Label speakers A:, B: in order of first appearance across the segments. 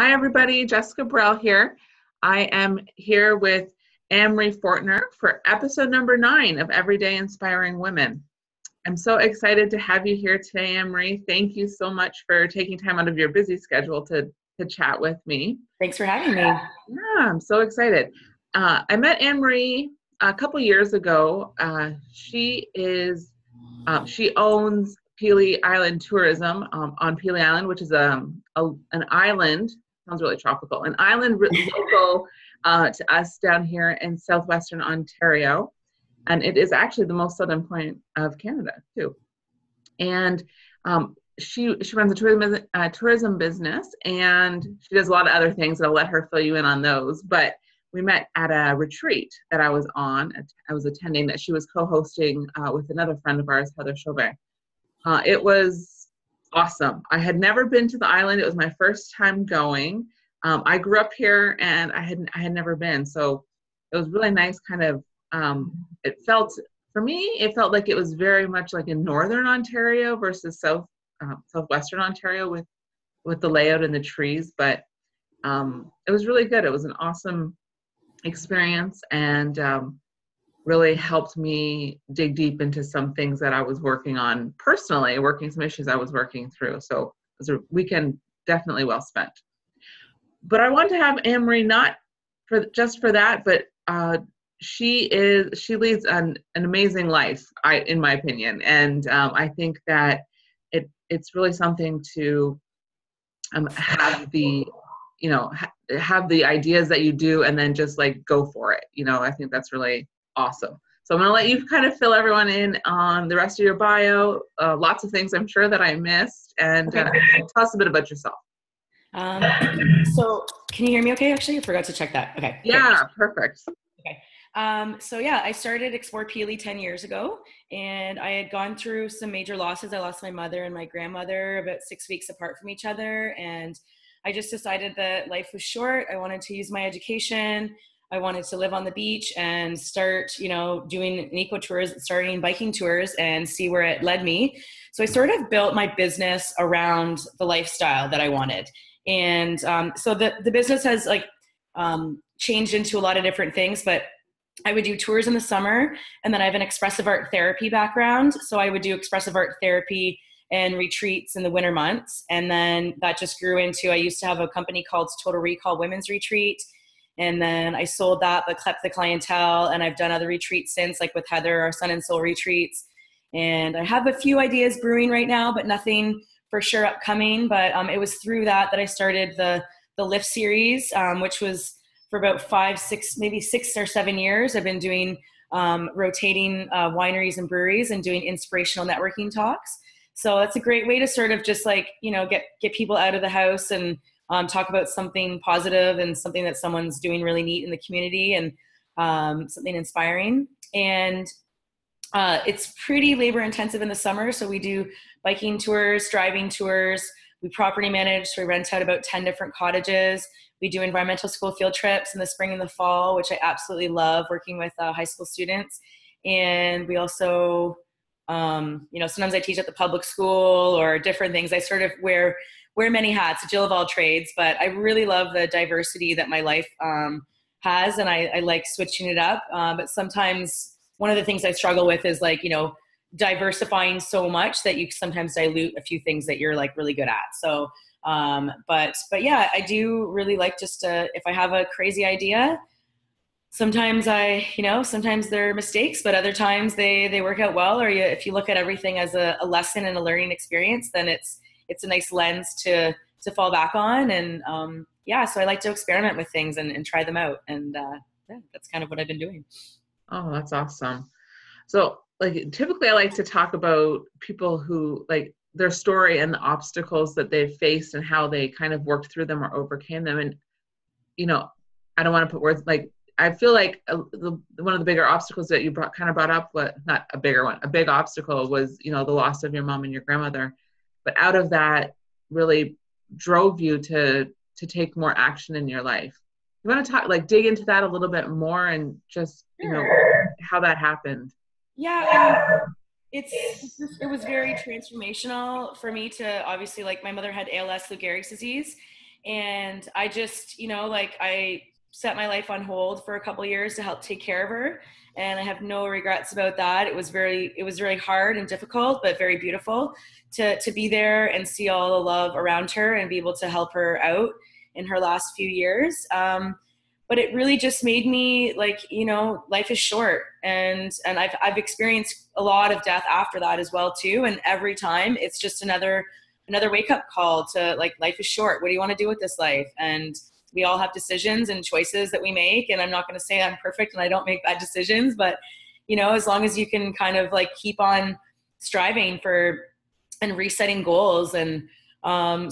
A: Hi, everybody. Jessica Burrell here. I am here with Anne-Marie Fortner for episode number 9 of Everyday Inspiring Women. I'm so excited to have you here today, Anne-Marie. Thank you so much for taking time out of your busy schedule to chat with me.
B: Thanks for having me.
A: Yeah, I'm so excited. I met Anne-Marie a couple years ago. She owns Pelee Island Tourism on Pelee Island, which is an island. Sounds really tropical. An island local to us down here in southwestern Ontario, and it is actually the most southern point of Canada too. And she runs a tourism business, and she does a lot of other things. I'll let her fill you in on those. But we met at a retreat that I was attending, that she was co-hosting with another friend of ours, Heather Chauvin. It was awesome. I had never been to the island. It was my first time going. I grew up here, and I had never been. So it was really nice. For me, it felt like it was very much like in northern Ontario versus southwestern Ontario with the layout and the trees. But it was really good. It was an awesome experience, and really helped me dig deep into some things that I was working on personally, some issues I was working through. So it was a weekend definitely well spent. But I want to have Anne-Marie not just for that, but she leads an amazing life, in my opinion, and I think that it's really something to have the have the ideas that you do, and then just like go for it. I think that's really awesome. So I'm going to let you kind of fill everyone in on the rest of your bio. Lots of things I'm sure that I missed, and tell us a bit about yourself.
B: So can you hear me okay? Actually, I forgot to check that. Okay.
A: Yeah, perfect.
B: Okay. I started Explore Pelee 10 years ago, and I had gone through some major losses. I lost my mother and my grandmother about 6 weeks apart from each other. And I just decided that life was short. I wanted to use my education. I wanted to live on the beach and start, doing an eco tours, starting biking tours, and see where it led me. So I sort of built my business around the lifestyle that I wanted. And so the business has changed into a lot of different things, but I would do tours in the summer, and then I have an expressive art therapy background. So I would do expressive art therapy and retreats in the winter months. And then that just grew into, I used to have a company called Total Recall Women's Retreat. And then I sold that, but kept the clientele. And I've done other retreats since, like with Heather, our Sun and Soul retreats. And I have a few ideas brewing right now, but nothing for sure upcoming. But it was through that I started the Lift series, which was for about 6 or 7 years. I've been doing rotating wineries and breweries and doing inspirational networking talks. So that's a great way to sort of just get people out of the house and talk about something positive and something that someone's doing really neat in the community, and something inspiring. And it's pretty labor intensive in the summer. So we do biking tours, driving tours. We property manage, so we rent out about 10 different cottages. We do environmental school field trips in the spring and the fall, which I absolutely love, working with high school students. And we also, sometimes I teach at the public school or different things. I sort of wear many hats, Jill of all trades, but I really love the diversity that my life has, and I like switching it up. But sometimes one of the things I struggle with is diversifying so much that you sometimes dilute a few things that you're really good at. So, but yeah, I do really like if I have a crazy idea, sometimes sometimes they're mistakes, but other times they work out well. Or if you look at everything as a lesson and a learning experience, then it's a nice lens to fall back on. And so I like to experiment with things and try them out. And that's kind of what I've been doing.
A: Oh, that's awesome. So typically I like to talk about people who their story and the obstacles that they've faced and how they kind of worked through them or overcame them. And, I don't want to put words, I feel like one of the bigger obstacles that you brought up, but not a bigger one, a big obstacle was, the loss of your mom and your grandmother. But out of that really drove you to take more action in your life. You want to dig into that a little bit more, and just, how that happened?
B: Yeah, it was very transformational for me to, obviously, my mother had ALS, Lou Gehrig's disease, And I just, like I set my life on hold for a couple of years to help take care of her. And I have no regrets about that. It was really hard and difficult, but very beautiful to be there and see all the love around her and be able to help her out in her last few years. But it really just made me like, life is short, and I've experienced a lot of death after that as well too. And every time it's just another wake up call to like, life is short. What do you want to do with this life? And we all have decisions and choices that we make. And I'm not going to say I'm perfect and I don't make bad decisions, but as long as you can kind of like keep on striving for and resetting goals. And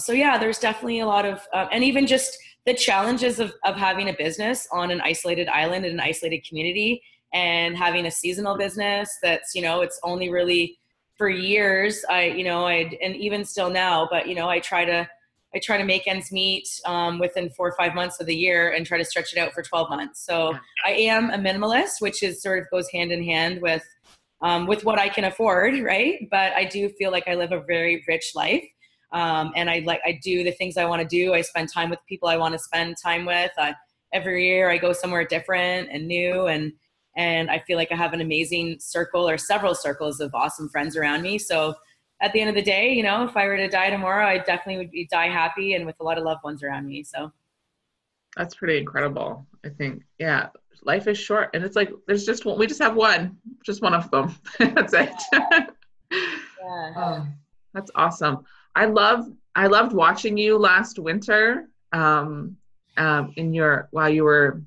B: so yeah, there's definitely a lot of, and even just the challenges of having a business on an isolated island in an isolated community, and having a seasonal business that's, it's only really for years. And even still now, but I try to make ends meet within 4 or 5 months of the year and try to stretch it out for 12 months. So I am a minimalist, which is sort of goes hand in hand with what I can afford, right? But I do feel like I live a very rich life. And I do the things I want to do. I spend time with people I want to spend time with. Every year I go somewhere different and new, and I feel like I have an amazing circle, or several circles of awesome friends around me. So at the end of the day, if I were to die tomorrow, I definitely would die happy and with a lot of loved ones around me. So
A: that's pretty incredible. I think, yeah, life is short, and it's like, there's just one, we just have just one of them. That's it.
B: Yeah.
A: Oh, that's awesome. I loved watching you last winter, while you were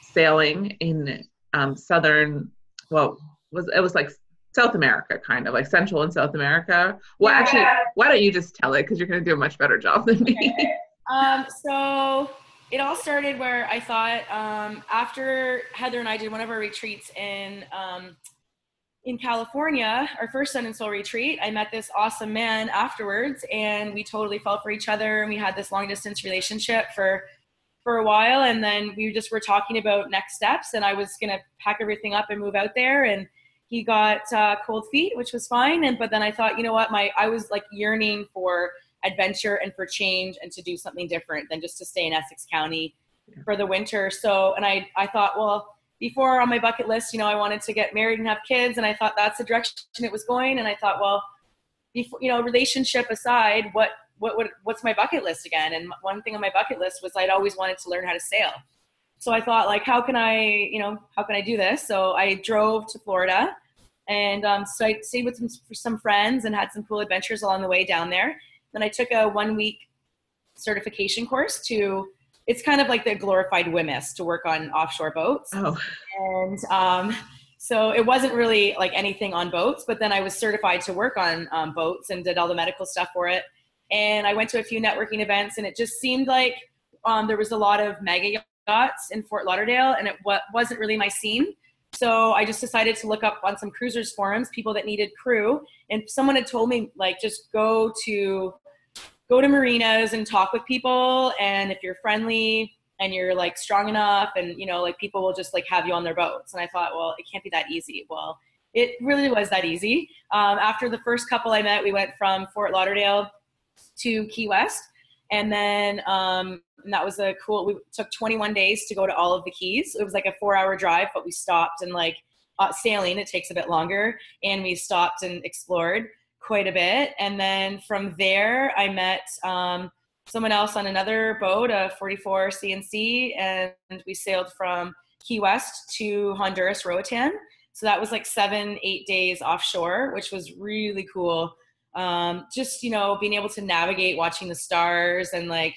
A: sailing in southern, it was like South America, kind of like Central and South America. Well, actually, why don't you just tell it, because you're going to do a much better job than me.
B: Okay. So it all started where I thought, after Heather and I did one of our retreats in California, our first Sun and Soul retreat, I met this awesome man afterwards, and we totally fell for each other, and we had this long distance relationship for a while. And then we just were talking about next steps, and I was going to pack everything up and move out there, and he got cold feet, which was fine. But then I thought, you know what, I was like yearning for adventure and for change and to do something different than just to stay in Essex County for the winter. So, and I thought, well, before on my bucket list, I wanted to get married and have kids, and I thought that's the direction it was going. And I thought, well, before, relationship aside, what's my bucket list again? And one thing on my bucket list was I'd always wanted to learn how to sail. So I thought, like, how can I do this? So I drove to Florida, and so I stayed with some friends and had some cool adventures along the way down there. Then I took a 1-week certification course it's kind of like the glorified WMIS to work on offshore boats.
A: Oh.
B: And so it wasn't really like anything on boats, but then I was certified to work on boats and did all the medical stuff for it. And I went to a few networking events, and it just seemed like there was a lot of mega yachts in Fort Lauderdale, and it wasn't really my scene. So I just decided to look up on some cruisers forums, people that needed crew. And someone had told me, like, just go to marinas and talk with people, and if you're friendly and you're like strong enough, and like people will just like have you on their boats. And I thought, well, it can't be that easy. Well, it really was that easy. After the first couple I met, we went from Fort Lauderdale to Key West, and then and that was we took 21 days to go to all of the Keys. It was like a 4-hour drive, but we stopped, and like sailing, it takes a bit longer, and we stopped and explored quite a bit. And then from there, I met someone else on another boat, a 44 CNC, and we sailed from Key West to Honduras, Roatan. So that was like 7-8 days offshore, which was really cool. Just, being able to navigate, watching the stars, and like,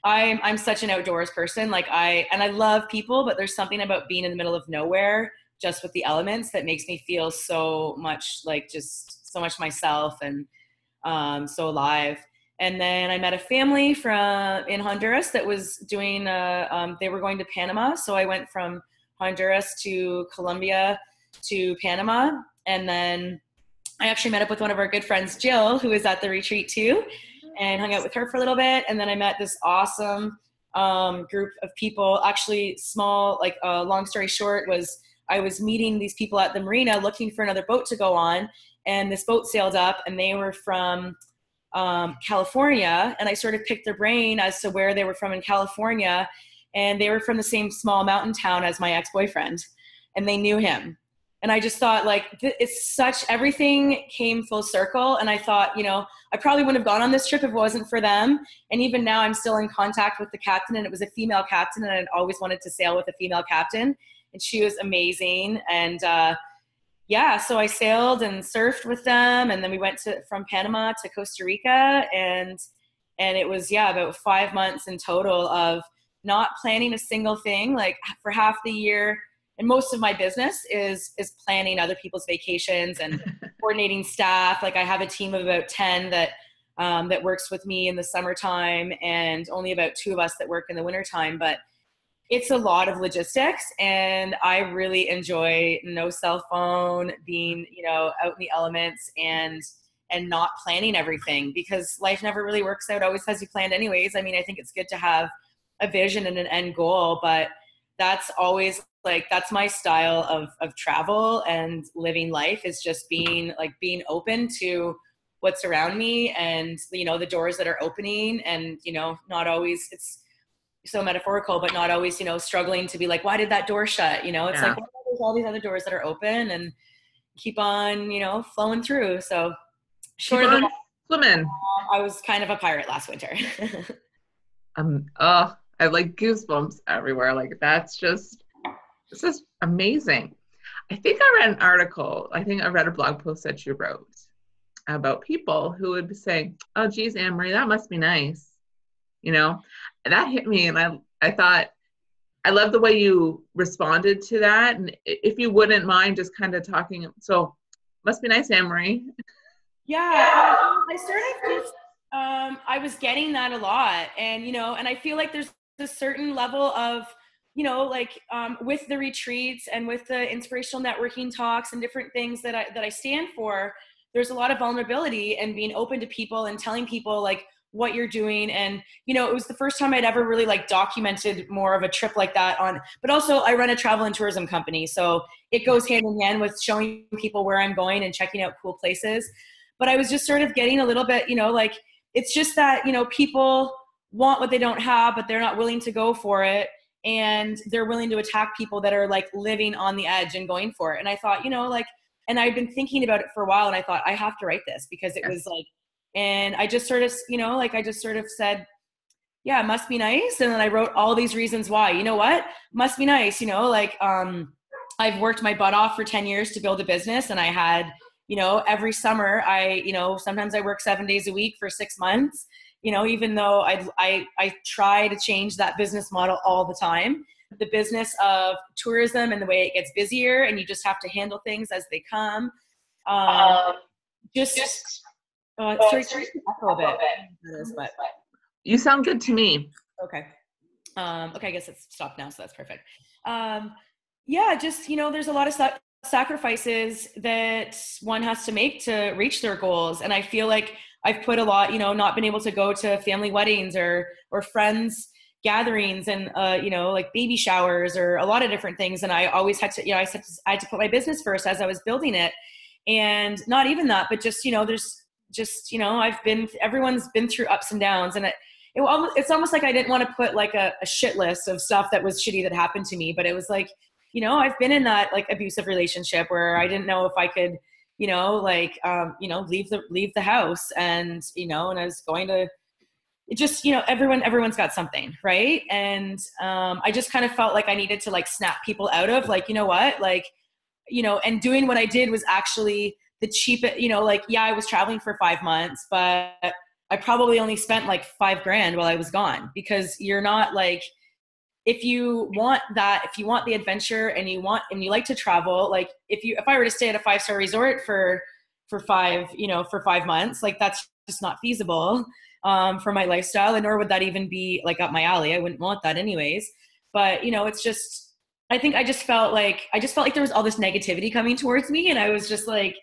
B: I'm such an outdoors person. Like I love people, but there's something about being in the middle of nowhere, just with the elements, that makes me feel so much like just so much myself, and so alive. And then I met a family in Honduras that was doing they were going to Panama. So I went from Honduras to Colombia to Panama. And then I actually met up with one of our good friends, Jill, who was at the retreat too, and hung out with her for a little bit. And then I met this awesome group of people, actually small, like long story short was I was meeting these people at the marina looking for another boat to go on. And this boat sailed up, and they were from California, and I sort of picked their brain as to where they were from in California, and they were from the same small mountain town as my ex-boyfriend, and they knew him. And I just thought, like, it's such, everything came full circle. And I thought, you know, I probably wouldn't have gone on this trip if it wasn't for them. And even now I'm still in contact with the captain, and it was a female captain, and I'd always wanted to sail with a female captain, and she was amazing. And yeah, so I sailed and surfed with them, and then we went from Panama to Costa Rica, and it was, yeah, about 5 months in total of not planning a single thing. Like, for half the year, and most of my business is planning other people's vacations and coordinating staff. Like, I have a team of about 10 that works with me in the summertime, and only about 2 of us that work in the wintertime. But it's a lot of logistics, and I really enjoy no cell phone, being, you know, out in the elements, and not planning everything, because life never really works out always as you planned anyways. I mean, I think it's good to have a vision and an end goal, but that's always, like, that's my style of travel and living life, is just being open to what's around me, and, you know, the doors that are opening, and, you know, not always, it's so metaphorical, but not always, you know, struggling to be like, why did that door shut? You know, it's like, well, there's all these other doors that are open, and keep on, you know, flowing through. So short of the
A: swimming.
B: I was kind of a pirate last winter.
A: Oh, I have like goosebumps everywhere. Like, it's just amazing. I think I read an article. I think I read a blog post that you wrote about people who would be saying, oh, geez, Anne-Marie, that must be nice. You know, and that hit me. And I thought, I love the way you responded to that. And if you wouldn't mind just kind of talking. So, must be nice, Anne-Marie.
B: Yeah, I started just, I was getting that a lot. And, you know, and I feel like there's a certain level of, you know, like, with the retreats and with the inspirational networking talks and different things that I stand for, there's a lot of vulnerability and being open to people and telling people, like, what you're doing. And, you know, it was the first time I'd ever really, like, documented more of a trip like that but also I run a travel and tourism company. So it goes hand in hand with showing people where I'm going and checking out cool places. But I was just sort of getting a little bit, you know, like, it's just that, you know, people want what they don't have, but they're not willing to go for it. And they're willing to attack people that are, like, living on the edge and going for it. And I thought, you know, like, and I've been thinking about it for a while, and I thought, I have to write this, because it was like, and I just sort of, you know, like, I just sort of said, yeah, it must be nice. And then I wrote all these reasons why. You know what? Must be nice. You know, like, I've worked my butt off for 10 years to build a business, and I had, you know, every summer you know, sometimes I work 7 days a week for 6 months, you know, even though I try to change that business model all the time. The business of tourism and the way it gets busier, and you just have to handle things as they come. Sorry, echo a bit.
A: You sound good to me.
B: Okay. Okay, I guess it's stopped now, so that's perfect. Yeah, just, you know, there's a lot of sacrifices that one has to make to reach their goals. And I feel like I've put a lot, you know, not been able to go to family weddings or friends gatherings, and, you know, like baby showers, or a lot of different things. And I always had to, you know, I had to put my business first as I was building it. And not even that, but just, you know, there's just, you know, everyone's been through ups and downs, and it's almost like I didn't want to put, like, a shit list of stuff that was shitty that happened to me. But it was like, you know, I've been in that, like, abusive relationship where I didn't know if I could, you know, like, you know, leave the house, and, you know, and I was going to, it just, you know, everyone's got something, right? And I just kind of felt like I needed to, like, snap people out of, like, you know what, like, you know, and doing what I did was actually the cheapest, you know, like, yeah, I was traveling for 5 months, but I probably only spent like $5,000 while I was gone, because you're not, like, if you want the adventure and you like to travel, like, if I were to stay at a 5-star resort for 5 months, like, that's just not feasible for my lifestyle. And nor would that even be, like, up my alley. I wouldn't want that anyways. But, you know, it's just, I think I just felt like there was all this negativity coming towards me. And I was just like,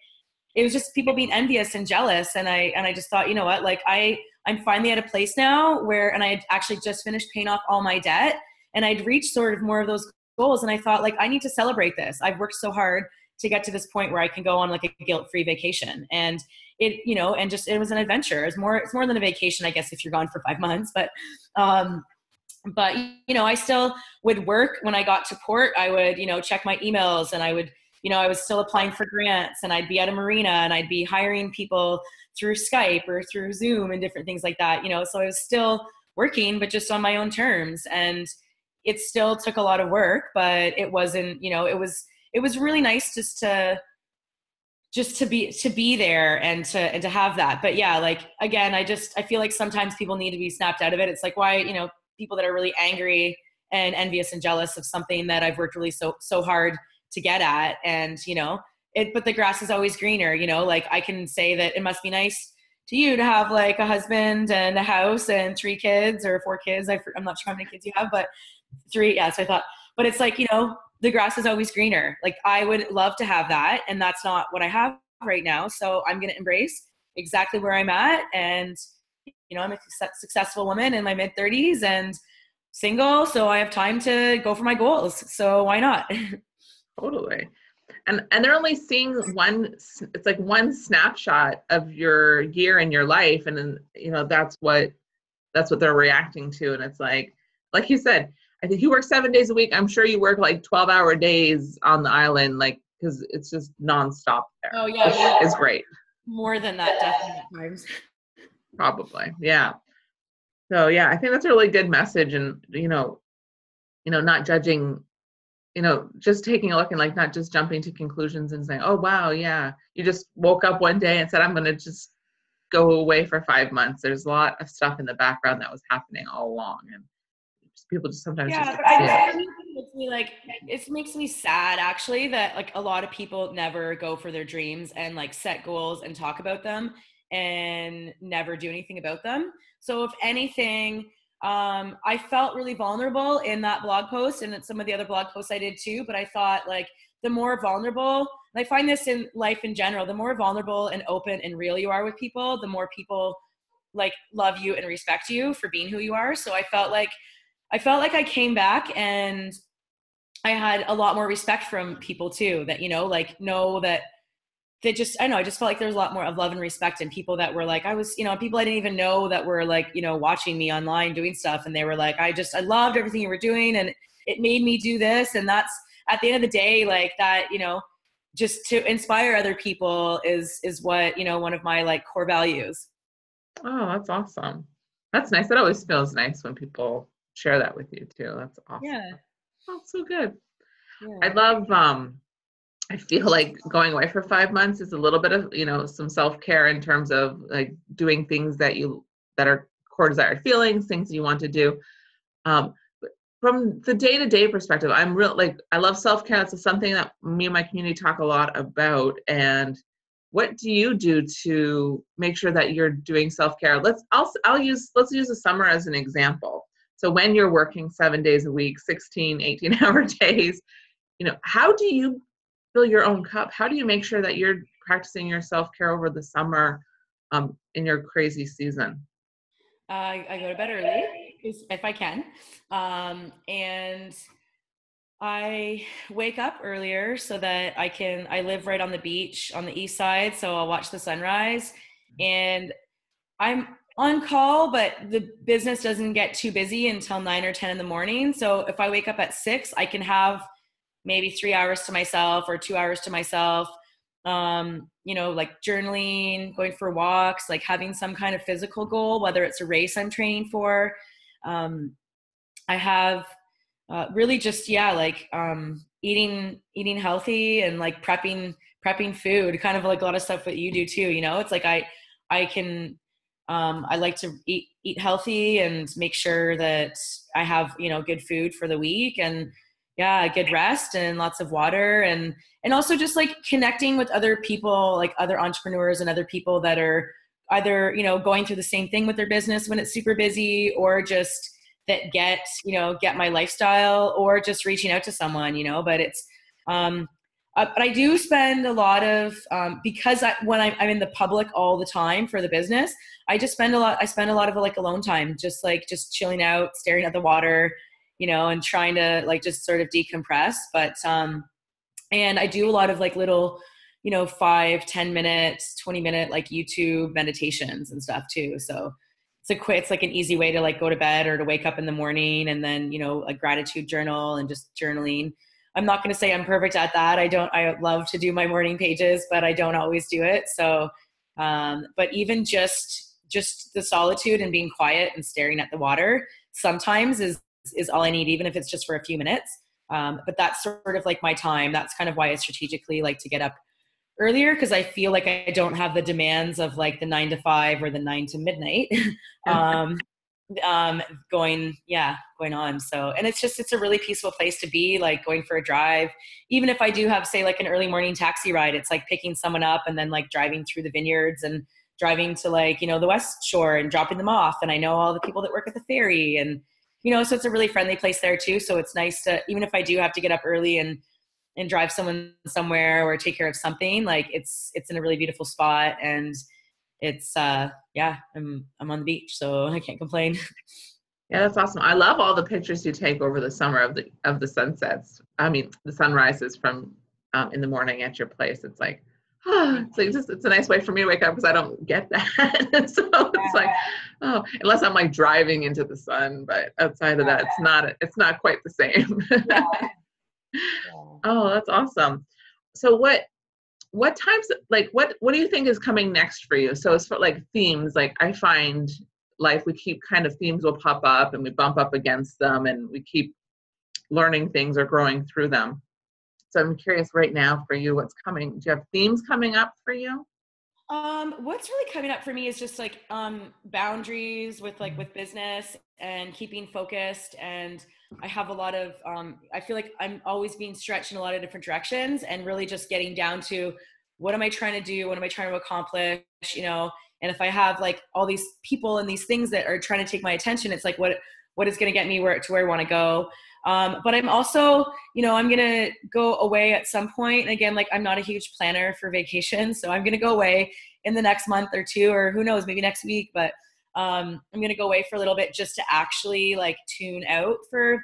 B: it was just people being envious and jealous. And I just thought, you know what, like, I'm finally at a place now where, and I had actually just finished paying off all my debt, and I'd reached sort of more of those goals. And I thought, like, I need to celebrate this. I've worked so hard to get to this point where I can go on like a guilt-free vacation. And it, you know, and just, it was an adventure. It's more than a vacation, I guess, if you're gone for 5 months, but, you know, I still would work. When I got to port, I would, you know, check my emails, and I would, you know, I was still applying for grants, and I'd be at a marina, and I'd be hiring people through Skype or through Zoom and different things like that, you know, so I was still working, but just on my own terms. And it still took a lot of work, but it wasn't, you know, it was really nice just to be there and to have that. But yeah, like, again, I feel like sometimes people need to be snapped out of it. It's like, why, you know, people that are really angry and envious and jealous of something that I've worked really so hard to get at. And, you know, but the grass is always greener, you know, like I can say that it must be nice to you to have like a husband and a house and 3 kids or 4 kids. I'm not sure how many kids you have, but 3. Yeah. So I thought, but it's like, you know, the grass is always greener. Like I would love to have that. And that's not what I have right now. So I'm going to embrace exactly where I'm at. And, you know, I'm a successful woman in my mid-30s and single. So I have time to go for my goals. So why not?
A: Totally. And they're only seeing it's like one snapshot of your year and your life. And then, you know, that's what they're reacting to. And it's like you said, I think you work 7 days a week. I'm sure you work like 12-hour days on the island, like, because it's just nonstop there.
B: Oh yeah.
A: It's great.
B: More than that, definitely at times.
A: Probably. Yeah. So yeah, I think that's a really good message. And, you know, not judging, you know, just taking a look and like, not just jumping to conclusions and saying, oh, wow, yeah, you just woke up one day and said, I'm going to just go away for 5 months. There's a lot of stuff in the background that was happening all along. And people just sometimes
B: yeah,
A: just
B: but it makes me sad actually that like a lot of people never go for their dreams and like set goals and talk about them and never do anything about them. So if anything, I felt really vulnerable in that blog post and in some of the other blog posts I did too, but I thought like the more vulnerable, and I find this in life in general, the more vulnerable and open and real you are with people, the more people like love you and respect you for being who you are. So I felt like I came back and I had a lot more respect from people too, that, you know, like know that they just, I know, I just felt like there was a lot more of love and respect and people that were like, I was, you know, people I didn't even know that were like, you know, watching me online doing stuff. And they were like, I loved everything you were doing and it made me do this. And that's at the end of the day, like that, you know, just to inspire other people is what, you know, one of my like core values.
A: Oh, that's awesome. That's nice. It always feels nice when people share that with you too. That's awesome.
B: Yeah.
A: Oh, so good.
B: Yeah.
A: I love, I feel like going away for 5 months is a little bit of, you know, some self-care in terms of like doing things that are core desired feelings, things you want to do. But from the day-to-day perspective, I love self-care. That's something that me and my community talk a lot about. And what do you do to make sure that you're doing self-care? Let's use the summer as an example. So when you're working 7 days a week, 16, 18-hour days, you know, how do you fill your own cup? How do you make sure that you're practicing your self-care over the summer in your crazy season?
B: I go to bed early if I can. And I wake up earlier so that I live right on the beach on the east side. So I'll watch the sunrise and I'm on call, but the business doesn't get too busy until 9 or 10 in the morning. So if I wake up at 6, I can have maybe 3 hours to myself or 2 hours to myself. You know, like journaling, going for walks, like having some kind of physical goal, whether it's a race I'm training for. I have really just, eating healthy and like prepping food, kind of like a lot of stuff that you do too. You know, it's like I like to eat healthy and make sure that I have, you know, good food for the week and good rest and lots of water and also just like connecting with other people, like other entrepreneurs and other people that are either, you know, going through the same thing with their business when it's super busy or just that get my lifestyle or just reaching out to someone, you know, but it's, but I do spend a lot of, because when I'm in the public all the time for the business, I spend a lot of like alone time, just chilling out, staring at the water, you know, and trying to like just sort of decompress. But And I do a lot of like little, 5, 10 minutes, 20-minute like YouTube meditations and stuff too. So it's like an easy way to like go to bed or to wake up in the morning, and then, a gratitude journal and just journaling. I'm not going to say I'm perfect at that. I love to do my morning pages, but I don't always do it. So, but even just the solitude and being quiet and staring at the water sometimes is all I need, even if it's just for a few minutes. But that's sort of like my time. That's kind of why I strategically like to get up earlier, because I feel like I don't have the demands of like the 9 to 5 or the 9 to midnight going on. So, and it's a really peaceful place to be, like going for a drive. Even if I do have, say, like an early morning taxi ride, it's like picking someone up and then like driving through the vineyards and driving to like, the West Shore and dropping them off. And I know all the people that work at the ferry, and, so it's a really friendly place there too. So it's nice to, even if I do have to get up early and drive someone somewhere or take care of something, like it's in a really beautiful spot, and it's I'm on the beach, so I can't complain.
A: Yeah, that's awesome. I love all the pictures you take over the summer of the sunsets. I mean, the sunrises from in the morning at your place. It's like, it's a nice way for me to wake up, because I don't get that. So it's like, unless I'm like driving into the sun, but outside of that, it's not quite the same. Oh, that's awesome. So what types of, like, what do you think is coming next for you? So as for like themes, like I find life, we keep kind of themes will pop up and we bump up against them, and we keep learning things or growing through them. So I'm curious right now for you, what's coming? Do you have themes coming up for you?
B: What's really coming up for me is just like boundaries with business and keeping focused. And I have a lot of I feel like I'm always being stretched in a lot of different directions, and really just getting down to what am I trying to do? What am I trying to accomplish? And if I have like all these people and these things that are trying to take my attention, it's like what is going to get me to where I want to go. But I'm also, I'm going to go away at some point. And again, like I'm not a huge planner for vacation. So I'm going to go away in the next month or two, or who knows, maybe next week. But I'm going to go away for a little bit just to actually like tune out for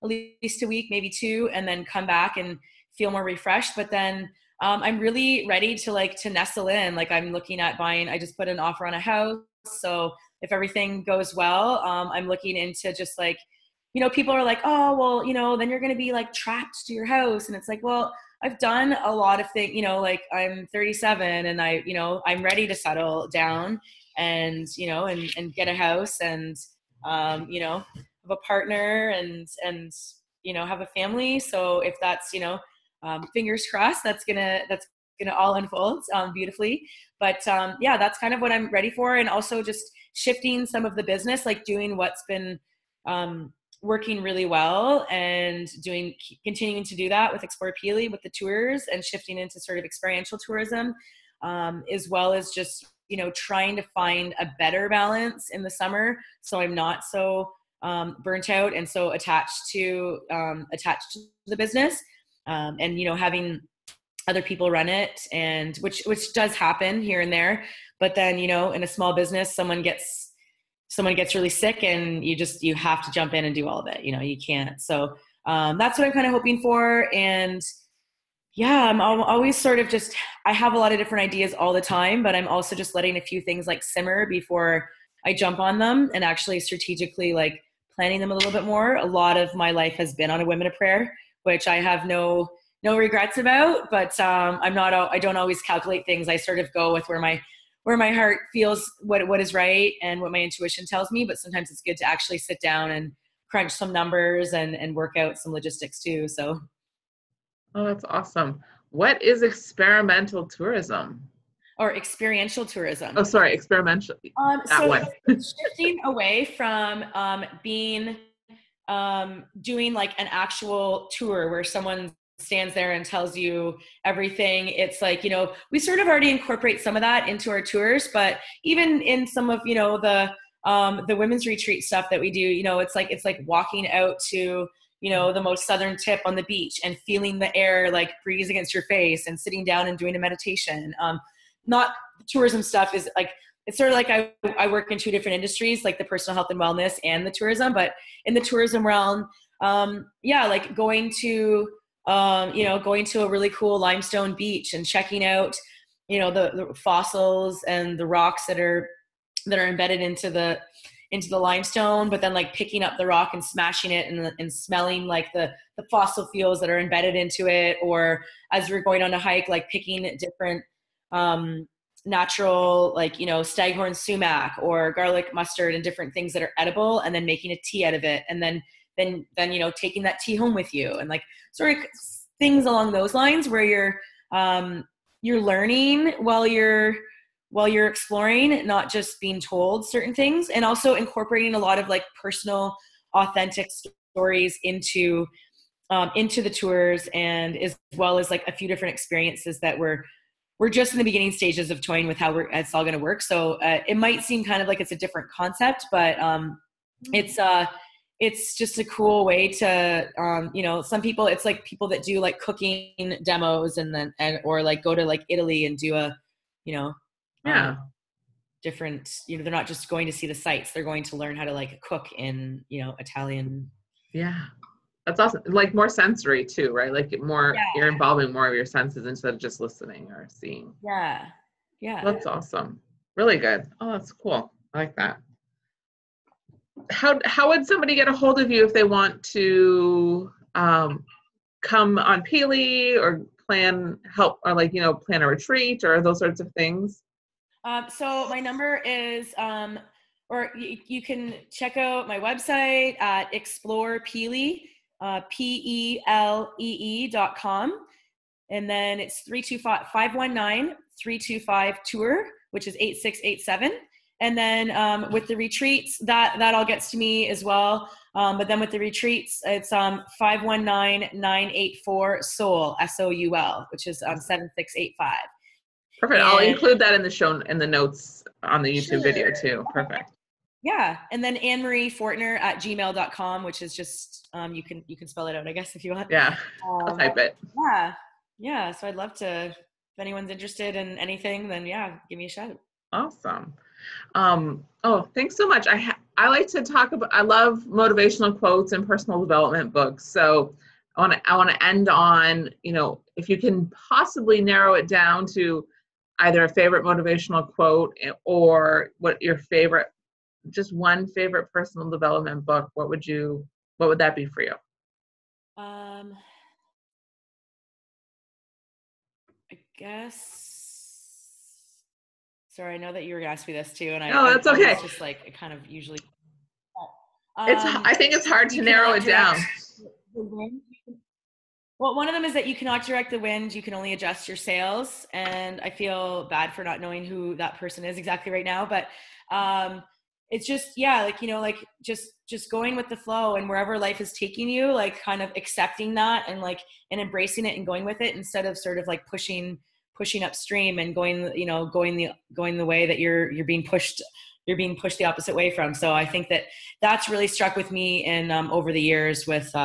B: at least a week, maybe two, and then come back and feel more refreshed. But then I'm really ready to nestle in. Like I'm looking at buying, I just put an offer on a house. So if everything goes well, I'm looking into just like, people are like, oh, well, then you're going to be like trapped to your house. And it's like, well, I've done a lot of things, like I'm 37 and I'm ready to settle down and, and get a house and, have a partner and, have a family. So if that's, fingers crossed, that's gonna all unfold beautifully. But that's kind of what I'm ready for. And also just shifting some of the business, like doing what's been working really well and continuing to do that with Explore Pelee with the tours, and shifting into sort of experiential tourism, as well as just, trying to find a better balance in the summer. So I'm not so burnt out and so attached to the business, and, having other people run it, and which does happen here and there. But then, in a small business, someone gets really sick and you have to jump in and do all of it. You can't. So that's what I'm kind of hoping for. And I'm always sort of just, I have a lot of different ideas all the time, but I'm also just letting a few things like simmer before I jump on them, and actually strategically like planning them a little bit more. A lot of my life has been on a Women of Prayer, which I have no regrets about, but I don't always calculate things. I sort of go with where my heart feels what is right and what my intuition tells me. But sometimes it's good to actually sit down and crunch some numbers and work out some logistics too. So.
A: Oh, that's awesome. What is experimental tourism?
B: Or experiential tourism.
A: Oh, sorry, experimental.
B: Shifting away from being doing like an actual tour where someone stands there and tells you everything. It's like, we sort of already incorporate some of that into our tours, but even in some of, the women's retreat stuff that we do, it's like walking out to, the most southern tip on the beach and feeling the air like breeze against your face and sitting down and doing a meditation. Not tourism stuff is like, it's sort of like I work in two different industries, like the personal health and wellness and the tourism. But in the tourism realm, like going to you know, going to a really cool limestone beach and checking out, you know, the fossils and the rocks that are embedded into the limestone, but then like picking up the rock and smashing it and smelling like the fossil fuels that are embedded into it. Or as we're going on a hike, like picking different natural, like, you know, staghorn sumac or garlic mustard and different things that are edible, and then making a tea out of it, and then you know, taking that tea home with you, and like sort of things along those lines, where you're learning while you're exploring, not just being told certain things, and also incorporating a lot of like personal, authentic stories into the tours, and as well as like a few different experiences that we're just in the beginning stages of toying with how it's all going to work. So it might seem kind of like it's a different concept, but it's just a cool way to, you know, some people, it's like people that do like cooking demos or like go to like Italy and do a, you know,
A: Yeah.
B: different, you know, they're not just going to see the sights, they're going to learn how to like cook in, you know, Italian.
A: Yeah. That's awesome. Like more sensory too, right? Like you're involving more of your senses instead of just listening or seeing.
B: Yeah. Yeah.
A: That's awesome. Really good. Oh, that's cool. I like that. How would somebody get a hold of you if they want to come on Pelee or plan a retreat or those sorts of things?
B: So my number is, or you can check out my website at Explore Pelee, PELEE.com. And then it's 519-325-TOUR, which is 8687. And then with the retreats, that all gets to me as well. But then with the retreats, it's 519-984-SOUL, SOUL, which is 7685.
A: Perfect. I'll include that in the notes on the YouTube video too. Perfect.
B: Yeah. And then AnneMarieFortner@gmail.com, which is just, you can spell it out, I guess, if you want.
A: Yeah. I'll type it.
B: Yeah. Yeah. So I'd love to, if anyone's interested in anything, then yeah, give me a shout.
A: Awesome. Thanks so much. I like to talk about, I love motivational quotes and personal development books. So I want to end on, you know, if you can possibly narrow it down to either a favorite motivational quote or what your favorite, just one favorite personal development book, what would that be for you?
B: I guess. Sorry, I know that you were going to ask me this too, and
A: that's okay.
B: It's just like it kind of usually.
A: I think it's hard to narrow it down.
B: Well, one of them is that you cannot direct the wind, you can only adjust your sails. And I feel bad for not knowing who that person is exactly right now, but it's just, yeah, like, you know, like just going with the flow, and wherever life is taking you, like kind of accepting that and embracing it and going with it, instead of sort of like pushing upstream and going the way that you're being pushed the opposite way from. So I think that's really struck with me in over the years with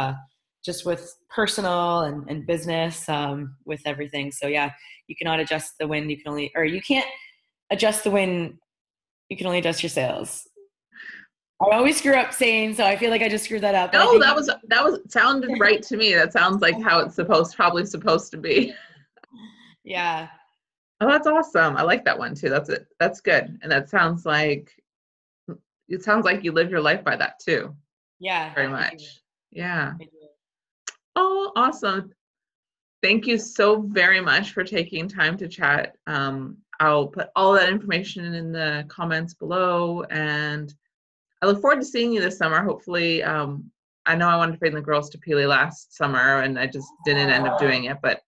B: just with personal and business, with everything. So yeah, you cannot adjust the wind. You can't adjust the wind. You can only adjust your sails. I always screw up saying, so I feel like I just screwed that up.
A: No, that was sounded right to me. That sounds like how it's probably supposed to be.
B: Yeah.
A: Oh, that's awesome. I like that one too. That's good. And it sounds like you live your life by that too.
B: Yeah.
A: Very much. Yeah. Oh, awesome. Thank you so very much for taking time to chat. I'll put all that information in the comments below, and I look forward to seeing you this summer. Hopefully, I know I wanted to bring the girls to Pelee last summer, and I just didn't end up doing it, but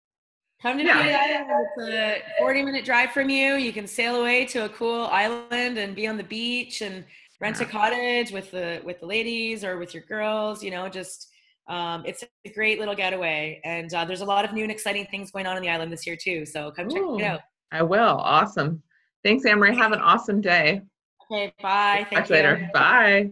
B: come to Pelee Island. It's a 40-minute drive from you. You can sail away to a cool island and be on the beach and rent a cottage with the ladies or with your girls, you know, just it's a great little getaway. And there's a lot of new and exciting things going on the island this year too. So come check it out.
A: I will. Awesome. Thanks, Anne-Marie. Have an awesome day.
B: Okay, bye.
A: Thank you. Later. Bye.